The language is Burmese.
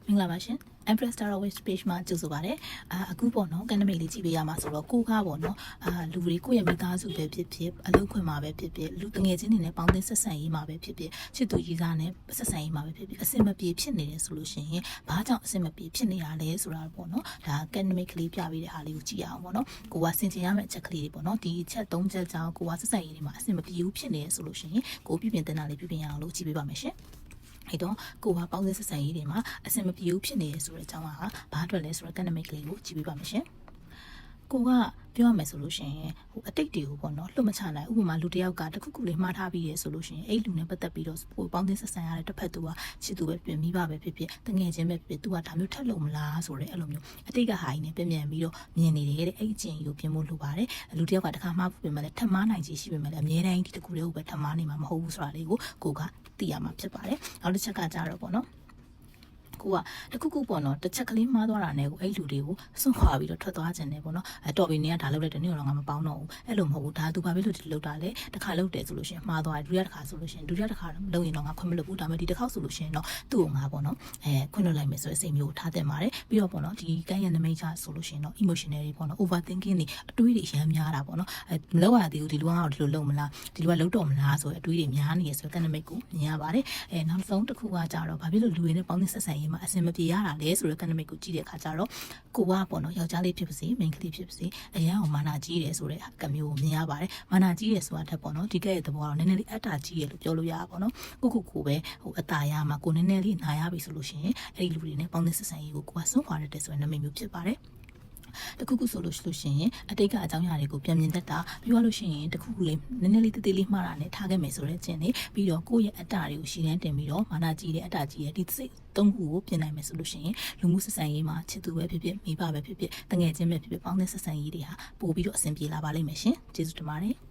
မင်္ဂလာပါရှင် Empress Star West page မှာကြိုဆိုပါရစေအခုပေါ့နော်ကန်နမိတ်လေးကြည့်ပေးရမှာဆိုတော့ကိုကားပေါ့နော်လူတွေကိုယ့်ရဲ့မိသားစုပဲဖြစ်ဖြစ်အလုပ်ခွင်မှာပဲဖြစ်ဖြစ်လူငယ်ချင်းတွေနဲ့ပေါင်းသင်းဆက်ဆံရေးမှာပဲဖြစ်ဖြစ်ချစ်သူကြီးစားနဲ့ဆက်ဆံရေးမှာပဲဖြစ်ဖြစ်အဆင်မပြေဖြစ်နေတယ်ဆိုလို့ရှိရင်ဘာကြောင့်အဆင်မပြေဖြစ်နေရလဲဆိုတာပေါ့နော်ဒါကန်နမိတ်ကလေးပြပေးတဲ့ဟာလေးကိုကြည့်ရအောင်ပေါ့နော်ကိုကဆင်ခြင်ရမယ့်အချက်ကလေးတွေပေါ့နော်ဒီချက်၃ချက်ကြောင့်ကိုကဆက်ဆံရေးတွေမှာအဆင်မပြေဘူးဖြစ်နေတယ်ဆိုလို့ရှိရင်ကိုပြပြင်တင်တာလေးပြပြင်ရအောင်လို့ကြည့်ပေးပါမယ်ရှင်အဲ့တော့ကိုကပေါင်းစပ်ဆက်ဆံရေးတွေမှာအဆင်မပြေဘူးဖြစ်နေရဆိုတဲ့အကြောင်းကဘာအတွက်လဲဆိုတော့ကန်နမိတ်ကလေးကိုကြည့်ပေးပါမယ်ရှင်ကိုကပြောရမယ်ဆိုလို့ရှိရင်အတိတ်တွေကိုပေါ့နော်လွတ်မချနိုင်ဥပမာလူတစ်ယောက်ကတခုခုလေးမှားထားပြီးရဆိုလို့ရှိရင်အဲ့လူနဲ့ပတ်သက်ပြီးတော့ပေါင်းသင်းဆက်ဆံရတဲ့တစ်ဖက်သူကချစ်သူပဲပြင်မိဘပဲဖြစ်ဖြစ်တငယ်ချင်းပဲဖြစ်ဖြစ်သူကဒါမျိုးထက်လို့မလားဆိုတဲ့အဲ့လိုမျိုးအတိတ်ကဟာကြီးနဲ့ပြင်ပြန်ပြီးတော့မြင်နေတယ်တဲ့အဲ့အကျင့်ကိုပြင်ဖို့လိုပါတယ်လူတစ်ယောက်ကတခါမှပြင်မဲ့ထပ်မားနိုင်ချေရှိပြင်မဲ့အများတိုင်းဒီတခုလေးကိုပဲထပ်မားနေမှာမဟုတ်ဘူးဆိုတာလေးကိုကသိရမှာဖြစ်ပါတယ်နောက်တစ်ချက်ကကြတော့ပေါ့နော်ကိုကတခုခုပေါ့နော်တစ်ချက်ကလေးမှားသွားတာနဲ့ကိုအဲ့လူတွေကိုစွန့်ခွာပြီးတော့ထွက်သွားခြင်းနဲ့ပေါ့နော်တော်ပြီနေကဒါလုပ်လိုက်တယ်နေတော့ငါမပေါင်းတော့ဘူးအဲ့လိုမဟုတ်ဘူးဒါသူဘာဖြစ်လို့ဒီလုပ်တာလဲတစ်ခါလုပ်တယ်ဆိုလို့ရှိရင်မှားသွားတယ်ဒုတိယတစ်ခါဆိုလို့ရှိရင်ဒုတိယတစ်ခါလုပ်ရင်တော့ငါခွင့်မလုပ်ဘူးဒါပေမဲ့ဒီတစ်ခါဆိုလို့ရှိရင်တော့သူ့ကိုငါပေါ့နော်ခွင့်လွှတ်လိုက်မယ်ဆိုတဲ့စိတ်မျိုးကိုထားတင်ပါတယ်ပြီးတော့ပေါ့နော်ဒီကမ်းရံနမိတ်ချဆိုလို့ရှိရင်တော့ emotional တွေပေါ့နော် overthinking တွေအတွေးတွေအများများတာပေါ့နော်မလောက်ရသေးဘူးဒီလူကတော့ဒီလိုလုပ်မလားဒီလူကလုပ်တော့မလားဆိုတဲ့အတွေးတွေများနေရဆိုတဲ့ကမ်းနမိတ်ကိုမြင်ရပါတယ်နောက်ဆုံးတစ်ခုကကြတော့ဘာဖြစ်လို့လူတွေနဲ့ပေါင်းသင်းဆက်ဆံရေးမှာအဆင်မပြေရတာလဲဆိုတဲ့ကနမိတ်ကိုကြည့်တဲ့အခါကျတော့ကိုကပေါ့နော်ယောက်ျားလေးဖြစ်ပါစေမိန်းကလေးဖြစ်ပါစေအရန်အောင်မာနာကြီးတယ်ဆိုတဲ့ကမျိုးကိုမြင်ရပါတယ်မာနာကြီးတယ်ဆိုတာထက်ပေါ့နော်ဒီကဲ့ရဲ့သဘောကတော့နည်းနည်းလေးအတ္တကြီးတယ်လို့ပြောလို့ရပါပေါ့နော်ကိုပဲအตาရမှာကိုနည်းနည်းလေးနာရပြီဆိုလို့ရှိရင်အဲ့ဒီလူတွေနဲ့ပေါင်းသင်းဆက်ဆံရေးကိုကစွန့်ခွာရတဲ့ဆိုတဲ့နမိတ်မျိုးဖြစ်ပါတယ်တခုခုဆိုလို့ရှိရင်အတိတ်ကအကြောင်းအရာတွေကိုပြန်မြင်တတ်တာပြီးတော့လို့ရှိရင်တခုခုလေးနည်းနည်းလေးတေးသေးလေးမှားတာနဲ့ထားခဲ့မယ်ဆိုတဲ့ကျင့်လေးပြီးတော့ကိုယ့်ရဲ့အတ္တတွေကိုရှင်းတန်းတင်ပြီးတော့မာနကြီးတဲ့အတ္တကြီးရဲ့ဒီစိတ်သုံးခုကိုပြင်နိုင်မယ်ဆိုလို့ရှိရင်လူမှုဆက်ဆံရေးမှာချစ်သူပဲဖြစ်ဖြစ်မိဘပဲဖြစ်ဖြစ်တငယ်ချင်းပဲဖြစ်ဖြစ်ပေါင်းတဲ့ဆက်ဆံရေးတွေဟာပို့ပြီးတော့အဆင်ပြေလာပါလိမ့်မယ်ရှင်ကျေးဇူးတင်ပါတယ်